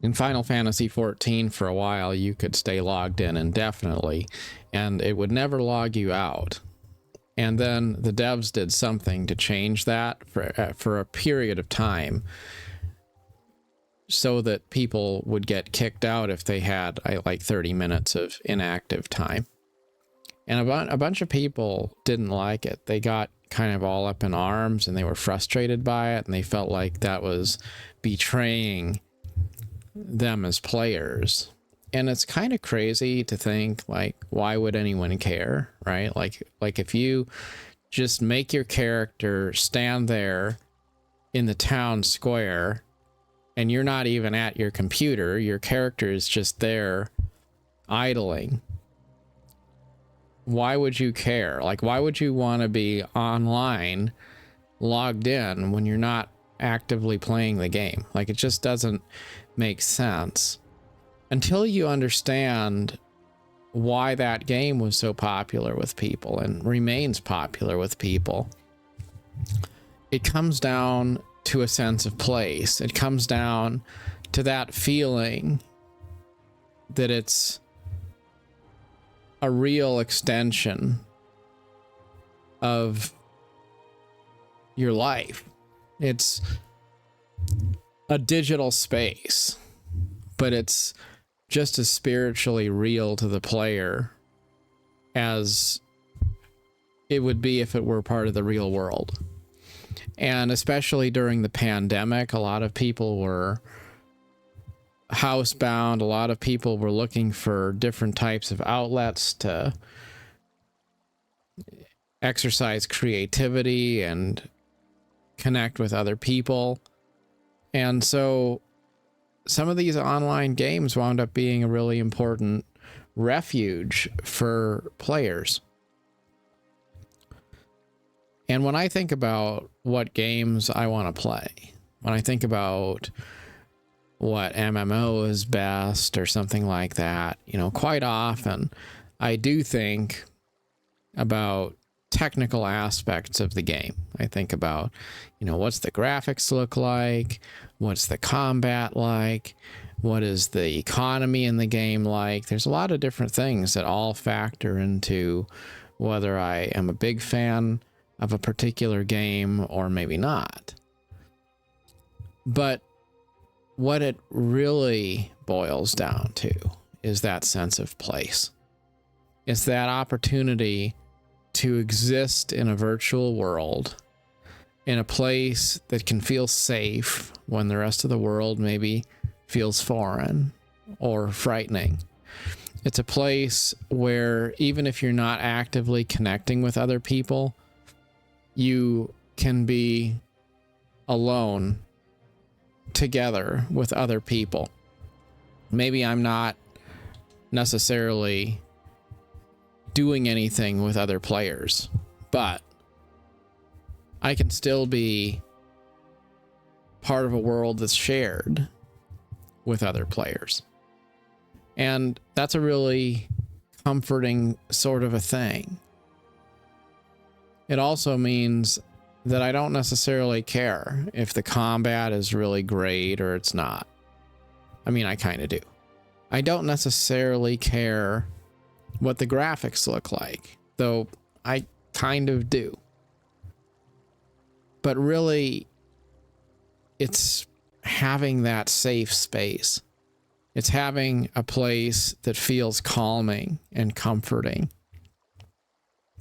In Final Fantasy XIV, for a while, you could stay logged in indefinitely, and it would never log you out. And then the devs did something to change that for a period of time, so that people would get kicked out if they had like 30 minutes of inactive time. And a bunch of people didn't like it. They got kind of all up in arms, and they were frustrated by it, and they felt like that was betraying them as players. And it's kind of crazy to think, like, why would anyone care, right? Like if you just make your character stand there in the town square and you're not even at your computer, your character is just there idling, why would you care? Like, why would you want to be online logged in when you're not actively playing the game? Like, it just doesn't make sense until you understand why that game was so popular with people and remains popular with people. It comes down to a sense of place. It comes down to that feeling that it's a real extension of your life. It's a digital space, but it's just as spiritually real to the player as it would be if it were part of the real world. And especially during the pandemic, a lot of people were housebound. A lot of people were looking for different types of outlets to exercise creativity and connect with other people. And so some of these online games wound up being a really important refuge for players. And when I think about what games I want to play, when I think about what MMO is best or something like that, you know, quite often I do think about technical aspects of the game. I think about, you know, what's the graphics look like? What's the combat like? What is the economy in the game like? There's a lot of different things that all factor into whether I am a big fan of a particular game or maybe not. But what it really boils down to is that sense of place. It's that opportunity to exist in a virtual world, in a place that can feel safe when the rest of the world maybe feels foreign or frightening. It's a place where even if you're not actively connecting with other people, you can be alone together with other people. Maybe I'm not necessarily doing anything with other players, but I can still be part of a world that's shared with other players. And that's a really comforting sort of a thing. It also means that I don't necessarily care if the combat is really great or it's not. I mean, I kind of do. I don't necessarily care what the graphics look like, though I kind of do. But really, it's having that safe space. It's having a place that feels calming and comforting.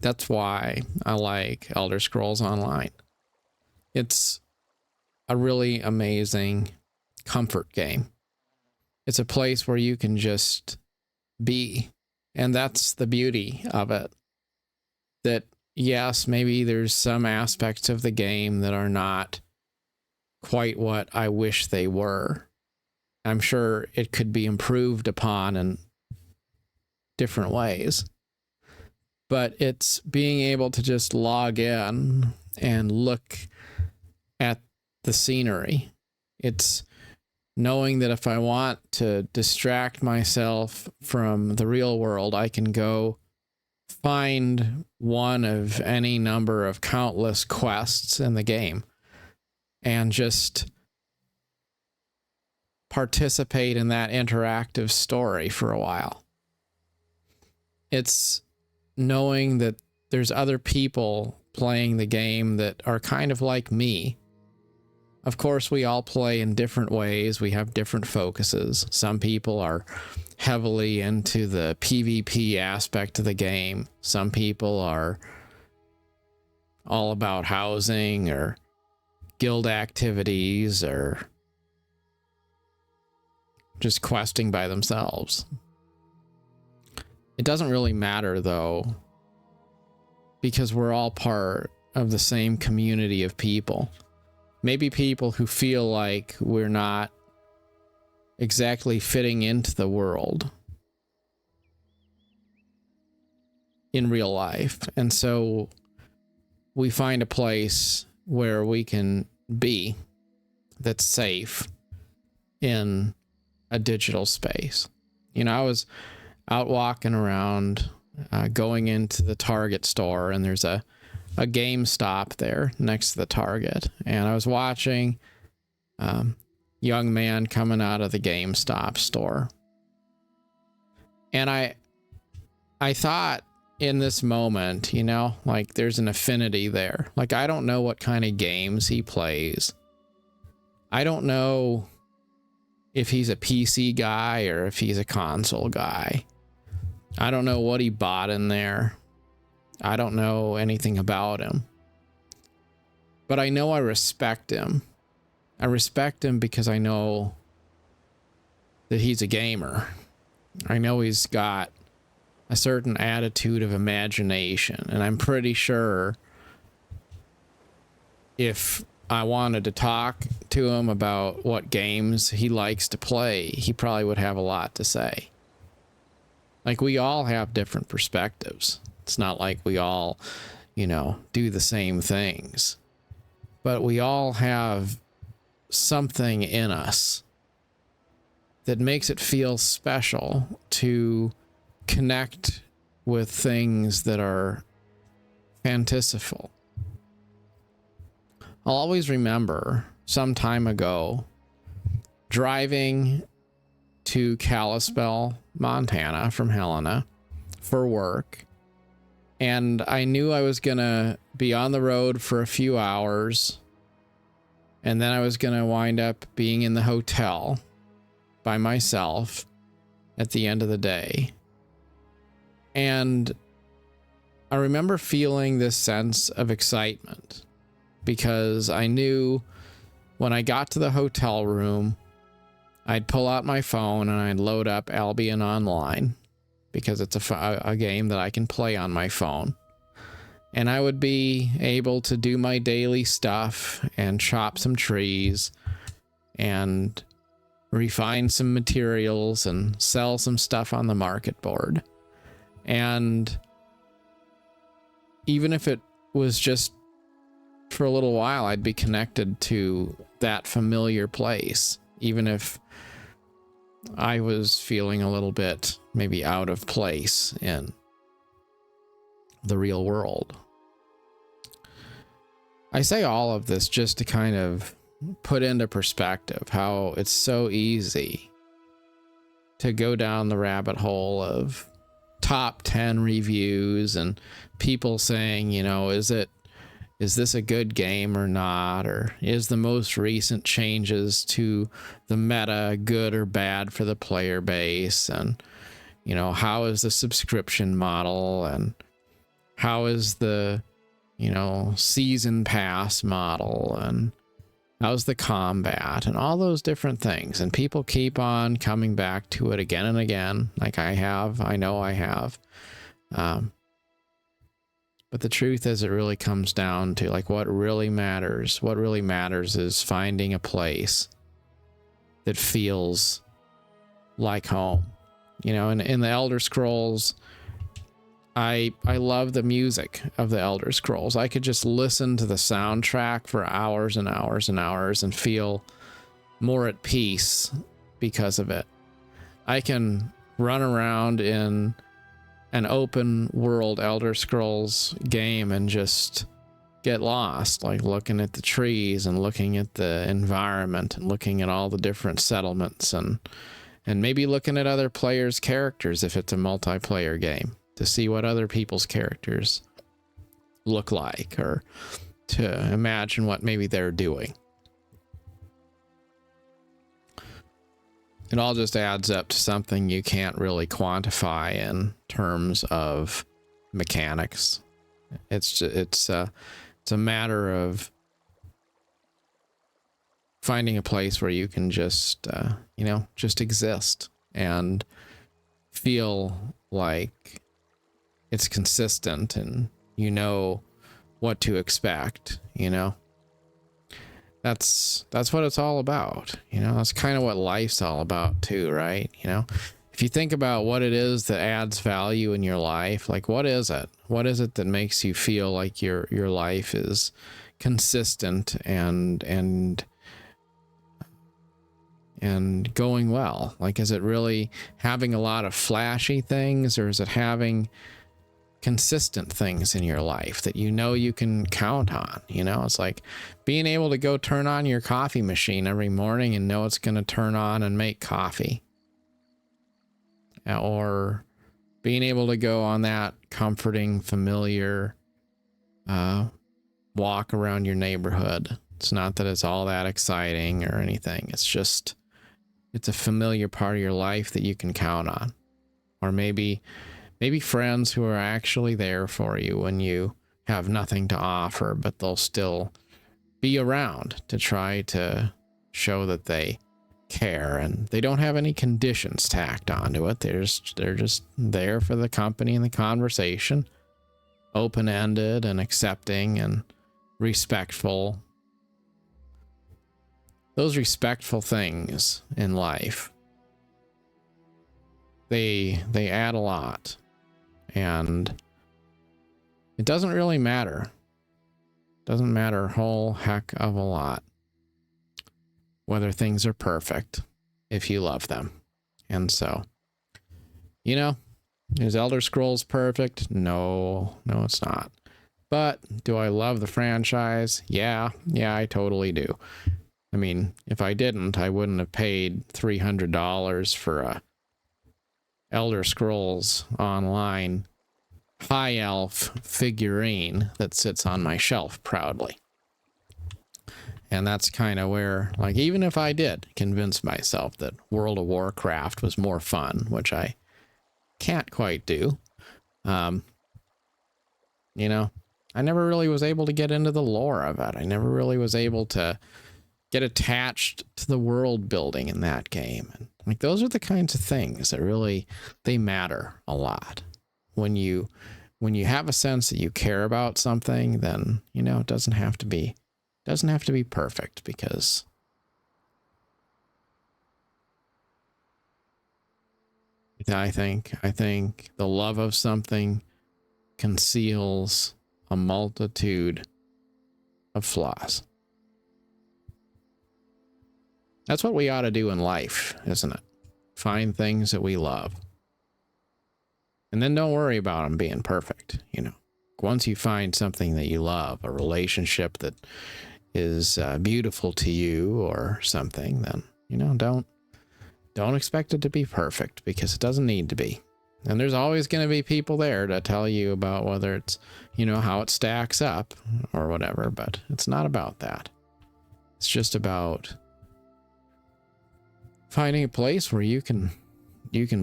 That's why I like Elder Scrolls Online. It's a really amazing comfort game. It's a place where you can just be. And that's the beauty of it. That, yes, maybe there's some aspects of the game that are not quite what I wish they were. I'm sure it could be improved upon in different ways. But it's being able to just log in and look at the scenery. It's knowing that if I want to distract myself from the real world, I can go find one of any number of countless quests in the game and just participate in that interactive story for a while. It's knowing that there's other people playing the game that are kind of like me. Of course, we all play in different ways. We have different focuses. Some people are heavily into the PvP aspect of the game. Some people are all about housing or guild activities or just questing by themselves. It doesn't really matter, though, because we're all part of the same community of people. Maybe people who feel like we're not exactly fitting into the world in real life. And so we find a place where we can be that's safe in a digital space. You know, I was out walking around, going into the Target store, and there's a GameStop there next to the Target. And I was watching young man coming out of the GameStop store. And I thought in this moment, you know, like there's an affinity there. Like, I don't know what kind of games he plays. I don't know if he's a PC guy or if he's a console guy. I don't know what he bought in there. I don't know anything about him. But I know I respect him. I respect him because I know that he's a gamer. I know he's got a certain attitude of imagination, and I'm pretty sure if I wanted to talk to him about what games he likes to play, he probably would have a lot to say. Like, we all have different perspectives. It's not like we all, you know, do the same things. But we all have something in us that makes it feel special to connect with things that are fantastical. I'll always remember some time ago driving to Kalispell, Montana from Helena for work. And I knew I was going to be on the road for a few hours. And then I was going to wind up being in the hotel by myself at the end of the day. And I remember feeling this sense of excitement because I knew when I got to the hotel room, I'd pull out my phone and I'd load up Albion Online because it's a game that I can play on my phone. And I would be able to do my daily stuff and chop some trees and refine some materials and sell some stuff on the market board. And even if it was just for a little while, I'd be connected to that familiar place, even if I was feeling a little bit maybe out of place in the real world. I say all of this just to kind of put into perspective how it's so easy to go down the rabbit hole of top 10 reviews and people saying, you know, is this a good game or not? Or is the most recent changes to the meta good or bad for the player base? And, you know, how is the subscription model? And how is the, you know, season pass model? And how's the combat? And all those different things. And people keep on coming back to it again and again, like I have. I know I have. But the truth is, it really comes down to like what really matters. What really matters is finding a place that feels like home. You know, in the Elder Scrolls, I love the music of the Elder Scrolls. I could just listen to the soundtrack for hours and hours and hours and feel more at peace because of it. I can run around in an open world Elder Scrolls game and just get lost, like looking at the trees and looking at the environment and looking at all the different settlements and maybe looking at other players' characters if it's a multiplayer game to see what other people's characters look like, or to imagine what maybe they're doing. It all just adds up to something you can't really quantify in terms of mechanics. It's a matter of finding a place where you can just just exist and feel like it's consistent and you know what to expect. That's what it's all about. That's kind of what life's all about too, right? If you think about what it is that adds value in your life, like what is it that makes you feel like your life is consistent and going well? Like, is it really having a lot of flashy things, or is it having consistent things in your life that you can count on? It's like being able to go turn on your coffee machine every morning and know it's going to turn on and make coffee, or being able to go on that comforting, familiar walk around your neighborhood. It's not that it's all that exciting or anything. It's a familiar part of your life that you can count on. Or maybe friends who are actually there for you when you have nothing to offer, but they'll still be around to try to show that they care, and they don't have any conditions tacked onto it. They're just there for the company and the conversation, open-ended and accepting and respectful. Those respectful things in life, they add a lot, and it doesn't really matter. Doesn't matter a whole heck of a lot whether things are perfect if you love them. And so, is Elder Scrolls perfect? No, it's not. But do I love the franchise? Yeah, I totally do. I mean, if I didn't, I wouldn't have paid $300 for a Elder Scrolls Online High Elf figurine that sits on my shelf proudly. And that's kind of where, like, even if I did convince myself that World of Warcraft was more fun, which I can't quite do, I never really was able to get into the lore of it. I never really was able to get attached to the world building in that game. And like, those are the kinds of things that really, they matter a lot. When you have a sense that you care about something, then, it doesn't have to be perfect, because I think the love of something conceals a multitude of flaws. That's what we ought to do in life, isn't it? Find things that we love. And then don't worry about them being perfect, Once you find something that you love, a relationship that is beautiful to you or something, then, don't expect it to be perfect, because it doesn't need to be. And there's always going to be people there to tell you about whether it's, how it stacks up or whatever, but it's not about that. It's just about finding a place where you can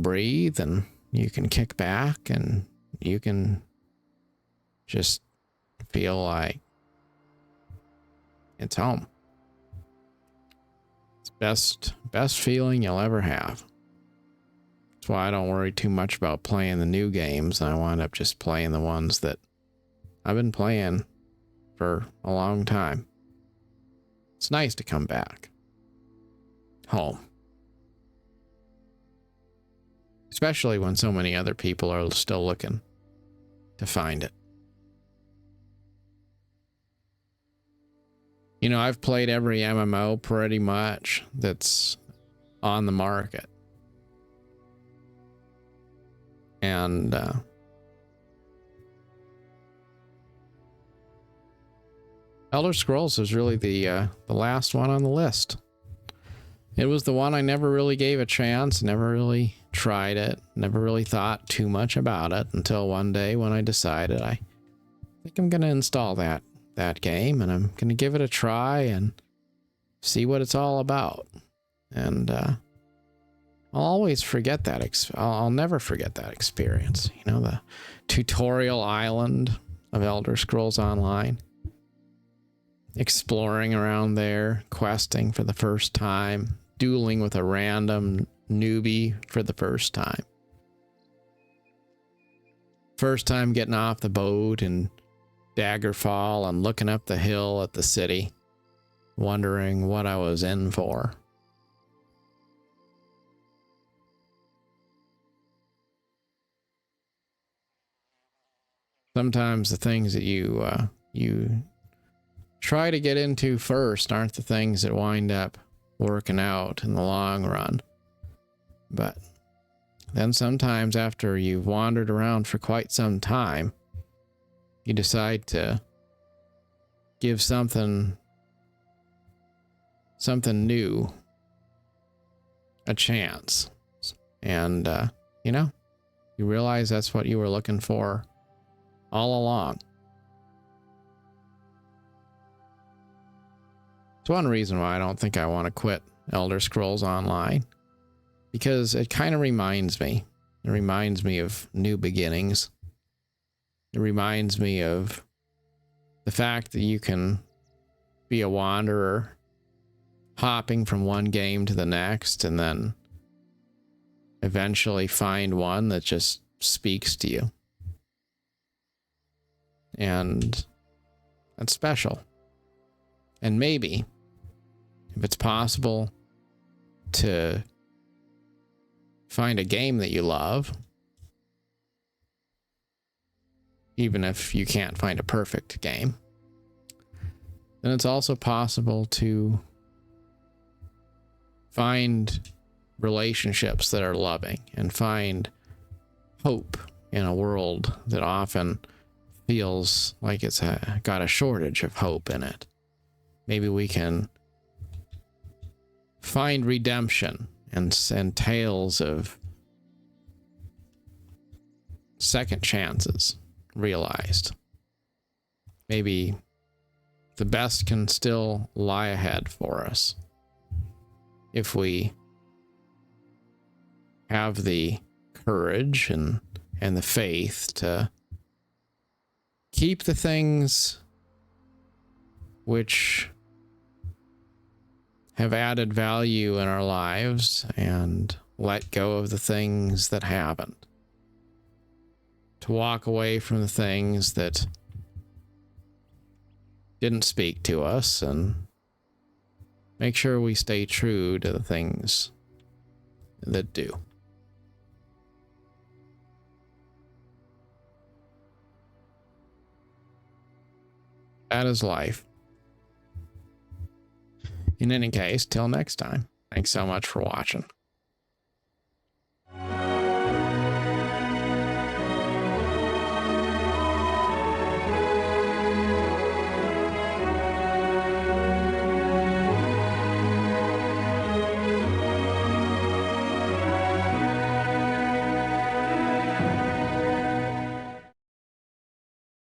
breathe, and you can kick back, and you can just feel like it's home. It's best feeling you'll ever have. That's why I don't worry too much about playing the new games. I wind up just playing the ones that I've been playing for a long time. It's nice to come back home, especially when so many other people are still looking to find it. I've played every MMO pretty much that's on the market. And Elder Scrolls was really the last one on the list. It was the one I never really gave a chance, never really tried it, never really thought too much about it until one day when I decided I think I'm going to install that game, and I'm going to give it a try and see what it's all about. And I'll always forget that. I'll never forget that experience. You know, the tutorial island of Elder Scrolls Online. Exploring around there, questing for the first time, dueling with a random newbie for the first time. First time getting off the boat in Daggerfall and looking up the hill at the city, wondering what I was in for. Sometimes the things that you try to get into first aren't the things that wind up working out in the long run. But then sometimes after you've wandered around for quite some time, you decide to give something new a chance. And, you realize that's what you were looking for all along. It's one reason why I don't think I want to quit Elder Scrolls Online, because it kind of reminds me. It reminds me of new beginnings. It reminds me of the fact that you can be a wanderer, hopping from one game to the next, and then eventually find one that just speaks to you. And that's special. And maybe, if it's possible to find a game that you love, even if you can't find a perfect game, then it's also possible to find relationships that are loving and find hope in a world that often feels like it's got a shortage of hope in it. Maybe we can find redemption and tales of second chances realized. Maybe the best can still lie ahead for us if we have the courage and the faith to keep the things which have added value in our lives and let go of the things that haven't. To walk away from the things that didn't speak to us and make sure we stay true to the things that do. That is life. In any case, till next time, thanks so much for watching.